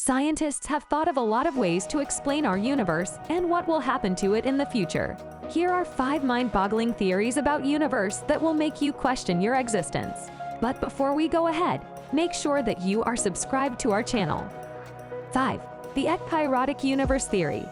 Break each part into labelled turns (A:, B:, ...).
A: Scientists have thought of a lot of ways to explain our universe and what will happen to it in the future. Here are 5 mind-boggling theories about universe that will make you question your existence. But before we go ahead, make sure that you are subscribed to our channel. 5. The ekpyrotic universe theory.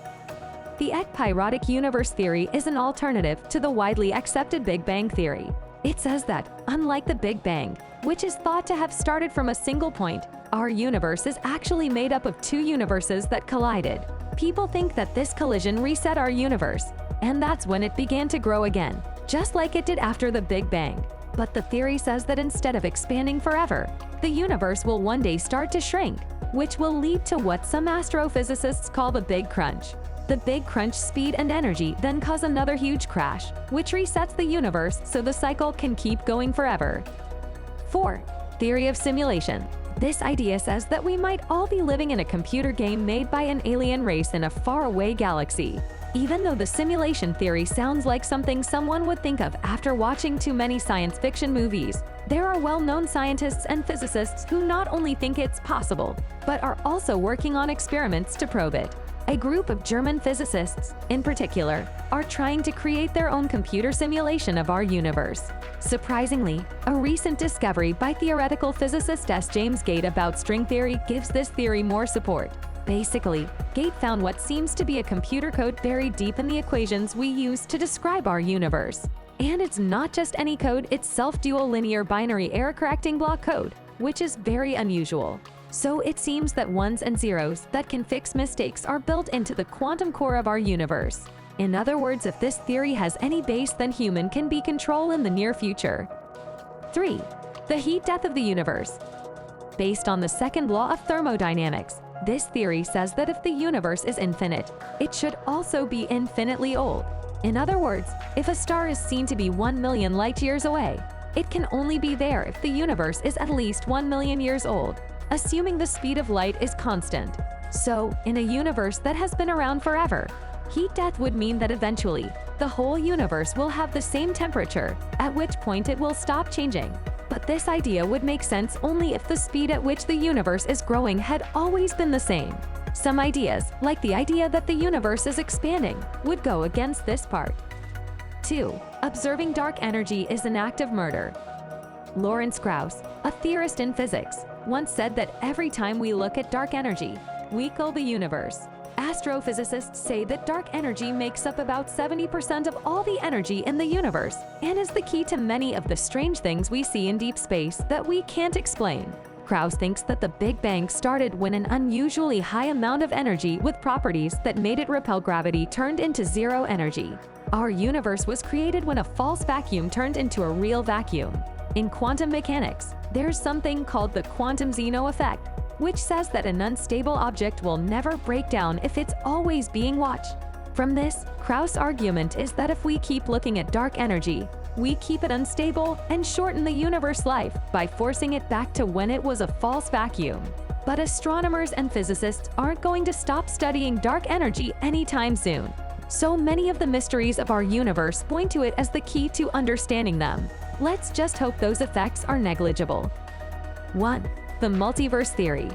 A: The ekpyrotic universe theory is an alternative to the widely accepted Big Bang theory. It says that, unlike the Big Bang, which is thought to have started from a single point, our universe is actually made up of 2 universes that collided. People think that this collision reset our universe, and that's when it began to grow again, just like it did after the Big Bang. But the theory says that instead of expanding forever, the universe will one day start to shrink, which will lead to what some astrophysicists call the Big Crunch. The Big Crunch speed and energy then cause another huge crash, which resets the universe so the cycle can keep going forever. 4. Theory of simulation. This idea says that we might all be living in a computer game made by an alien race in a faraway galaxy. Even though the simulation theory sounds like something someone would think of after watching too many science fiction movies, there are well-known scientists and physicists who not only think it's possible, but are also working on experiments to probe it. A group of German physicists, in particular, are trying to create their own computer simulation of our universe. Surprisingly, a recent discovery by theoretical physicist S. James Gate about string theory gives this theory more support. Basically, Gate found what seems to be a computer code buried deep in the equations we use to describe our universe. And it's not just any code, it's self-dual linear binary error-correcting block code, which is very unusual. So it seems that ones and zeros that can fix mistakes are built into the quantum core of our universe. In other words, if this theory has any base, then human can be control in the near future. 3. The heat death of the universe. Based on the second law of thermodynamics, this theory says that if the universe is infinite, it should also be infinitely old. In other words, if a star is seen to be 1 million light-years away, it can only be there if the universe is at least 1 million years old, assuming the speed of light is constant. So, in a universe that has been around forever, heat death would mean that eventually, the whole universe will have the same temperature, at which point it will stop changing. But this idea would make sense only if the speed at which the universe is growing had always been the same. Some ideas, like the idea that the universe is expanding, would go against this part. 2. Observing dark energy is an act of murder. Lawrence Krauss, a theorist in physics, once said that every time we look at dark energy, we kill the universe. Astrophysicists say that dark energy makes up about 70% of all the energy in the universe and is the key to many of the strange things we see in deep space that we can't explain. Krauss thinks that the Big Bang started when an unusually high amount of energy with properties that made it repel gravity turned into zero energy. Our universe was created when a false vacuum turned into a real vacuum. In quantum mechanics, there's something called the quantum Zeno effect, which says that an unstable object will never break down if it's always being watched. From this, Krauss' argument is that if we keep looking at dark energy, we keep it unstable and shorten the universe life by forcing it back to when it was a false vacuum. But astronomers and physicists aren't going to stop studying dark energy anytime soon. So many of the mysteries of our universe point to it as the key to understanding them. Let's just hope those effects are negligible. 1. The multiverse theory.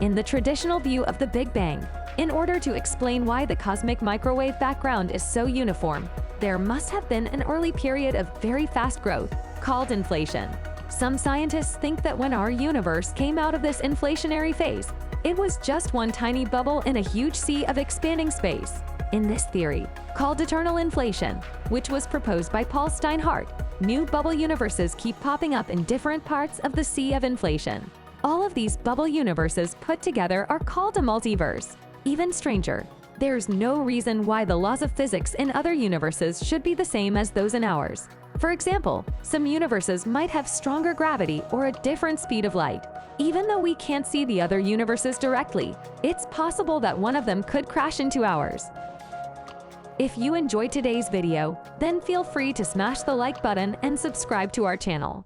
A: In the traditional view of the Big Bang, in order to explain why the cosmic microwave background is so uniform, there must have been an early period of very fast growth, called inflation. Some scientists think that when our universe came out of this inflationary phase, it was just one tiny bubble in a huge sea of expanding space. In this theory, called eternal inflation, which was proposed by Paul Steinhardt, new bubble universes keep popping up in different parts of the sea of inflation. All of these bubble universes put together are called a multiverse. Even stranger, there's no reason why the laws of physics in other universes should be the same as those in ours. For example, some universes might have stronger gravity or a different speed of light. Even though we can't see the other universes directly, it's possible that one of them could crash into ours. If you enjoyed today's video, then feel free to smash the like button and subscribe to our channel.